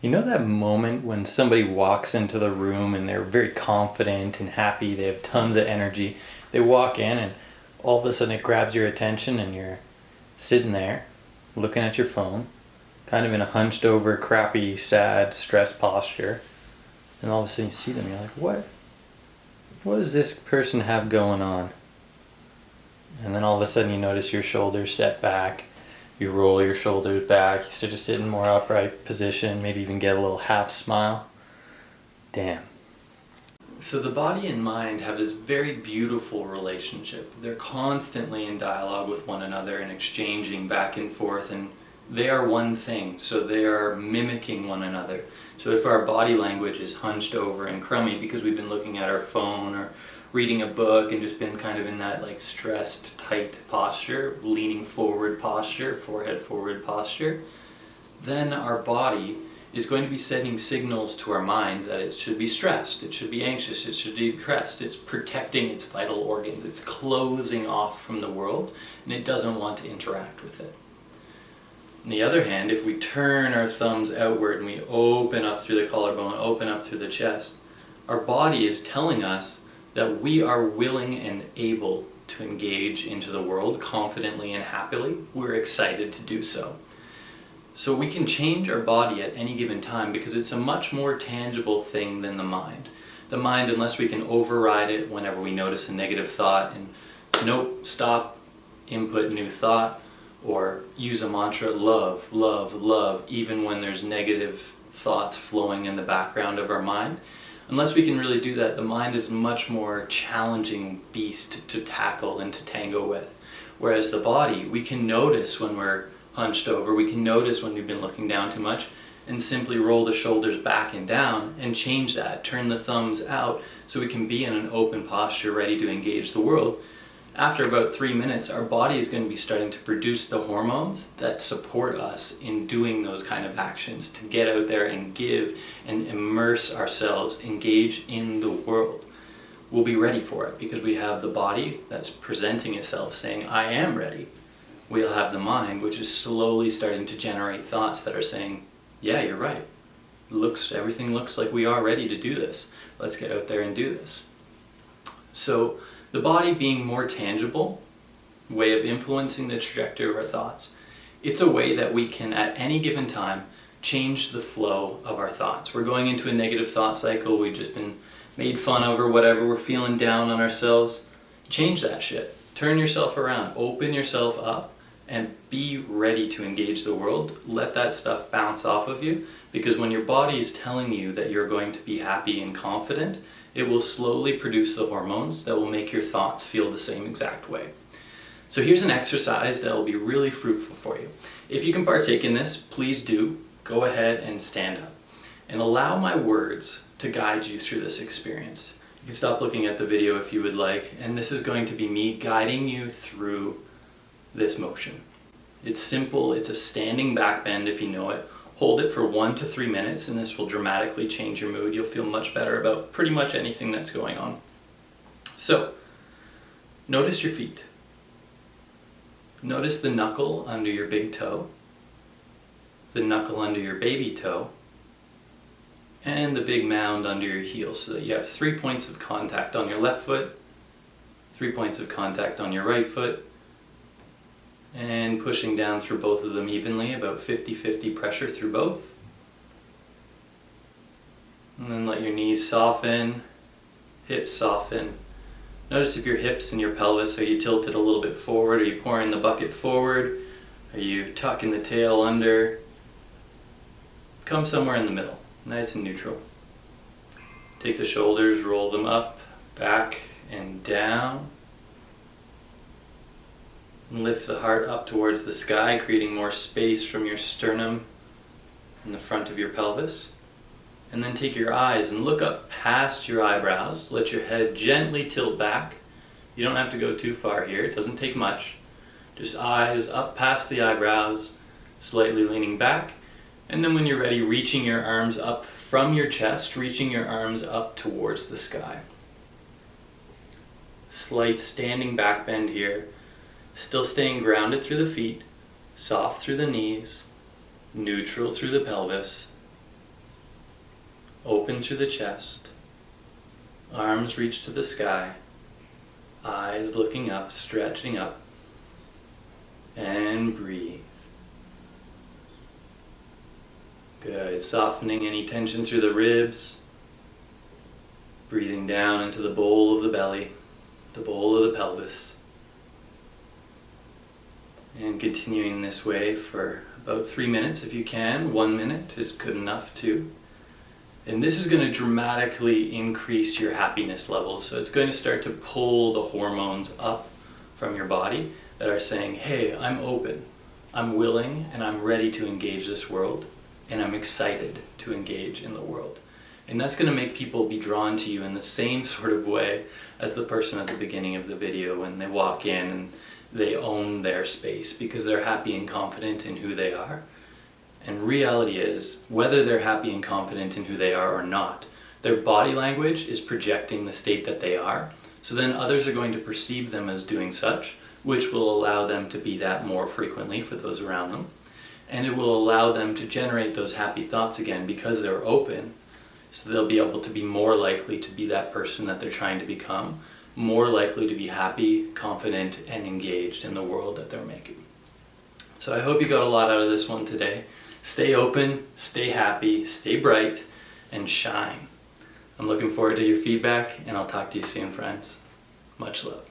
You know that moment when somebody walks into the room and they're very confident and happy, they have tons of energy. They walk in and all of a sudden it grabs your attention and you're sitting there looking at your phone, kind of in a hunched over, crappy, sad, stressed posture. And all of a sudden you see them and you're like, what does this person have going on? And then all of a sudden you notice your shoulders set back. You roll your shoulders back, you start to sit in more upright position, maybe even get a little half smile. Damn. So the body and mind have this very beautiful relationship. They're constantly in dialogue with one another and exchanging back and forth, and they are one thing, so they are mimicking one another. So if our body language is hunched over and crummy because we've been looking at our phone or reading a book and just been kind of in that like stressed, tight posture, leaning forward posture, forehead forward posture, then our body is going to be sending signals to our mind that it should be stressed, it should be anxious, it should be depressed, it's protecting its vital organs, it's closing off from the world, and it doesn't want to interact with it. On the other hand, if we turn our thumbs outward and we open up through the collarbone, open up through the chest, our body is telling us that we are willing and able to engage into the world confidently and happily. We're excited to do so. So we can change our body at any given time because it's a much more tangible thing than the mind. The mind, unless we can override it whenever we notice a negative thought and nope, stop, input new thought, or use a mantra, love, love, love, even when there's negative thoughts flowing in the background of our mind. Unless we can really do that, the mind is a much more challenging beast to tackle and to tango with. Whereas the body, we can notice when we're hunched over, we can notice when we've been looking down too much, and simply roll the shoulders back and down and change that. Turn the thumbs out so we can be in an open posture ready to engage the world. After about 3 minutes, our body is going to be starting to produce the hormones that support us in doing those kind of actions, to get out there and give and immerse ourselves, engage in the world. We'll be ready for it because we have the body that's presenting itself saying, I am ready. We'll have the mind, which is slowly starting to generate thoughts that are saying, yeah, you're right. Everything looks like we are ready to do this. Let's get out there and do this. So the body being more tangible way of influencing the trajectory of our thoughts, it's a way that we can at any given time change the flow of our thoughts. We're going into a negative thought cycle, we've just been made fun of or whatever, we're feeling down on ourselves. Change that shit. Turn yourself around, open yourself up, and be ready to engage the world. Let that stuff bounce off of you, because when your body is telling you that you're going to be happy and confident, it will slowly produce the hormones that will make your thoughts feel the same exact way. So here's an exercise that will be really fruitful for you. If you can partake in this, please do. Go ahead and stand up. And allow my words to guide you through this experience. You can stop looking at the video if you would like, and this is going to be me guiding you through this motion. It's simple, it's a standing back bend if you know it. Hold it for 1 to 3 minutes and this will dramatically change your mood. You'll feel much better about pretty much anything that's going on. So, notice your feet. Notice the knuckle under your big toe, the knuckle under your baby toe, and the big mound under your heel, so that you have 3 points of contact on your left foot, 3 points of contact on your right foot, and pushing down through both of them evenly, about 50-50 pressure through both. And then let your knees soften, hips soften. Notice if your hips and your pelvis, are you tilted a little bit forward? Are you pouring the bucket forward? Are you tucking the tail under? Come somewhere in the middle, nice and neutral. Take the shoulders, roll them up, back, and down. And lift the heart up towards the sky, creating more space from your sternum and the front of your pelvis. And then take your eyes and look up past your eyebrows. Let your head gently tilt back. You don't have to go too far here, it doesn't take much. Just eyes up past the eyebrows, slightly leaning back. And then when you're ready, reaching your arms up from your chest, reaching your arms up towards the sky. Slight standing back bend here. Still staying grounded through the feet, soft through the knees, neutral through the pelvis, Open through the chest. Arms reach to the sky. Eyes looking up, stretching up. And breathe. Good. Softening any tension through the ribs. Breathing down into the bowl of the belly, the bowl of the pelvis. And continuing this way for about 3 minutes if you can. 1 minute is good enough too. And this is going to dramatically increase your happiness levels. So it's going to start to pull the hormones up from your body that are saying, hey, I'm open, I'm willing, and I'm ready to engage this world, and I'm excited to engage in the world. And that's going to make people be drawn to you in the same sort of way as the person at the beginning of the video when they walk in and they own their space because they're happy and confident in who they are. And reality is, whether they're happy and confident in who they are or not, their body language is projecting the state that they are. So then others are going to perceive them as doing such, which will allow them to be that more frequently for those around them. And it will allow them to generate those happy thoughts again because they're open. So they'll be able to be more likely to be that person that they're trying to become, more likely to be happy, confident, and engaged in the world that they're making. So I hope you got a lot out of this one today. Stay open, stay happy, stay bright, and shine. I'm looking forward to your feedback, and I'll talk to you soon, friends. Much love.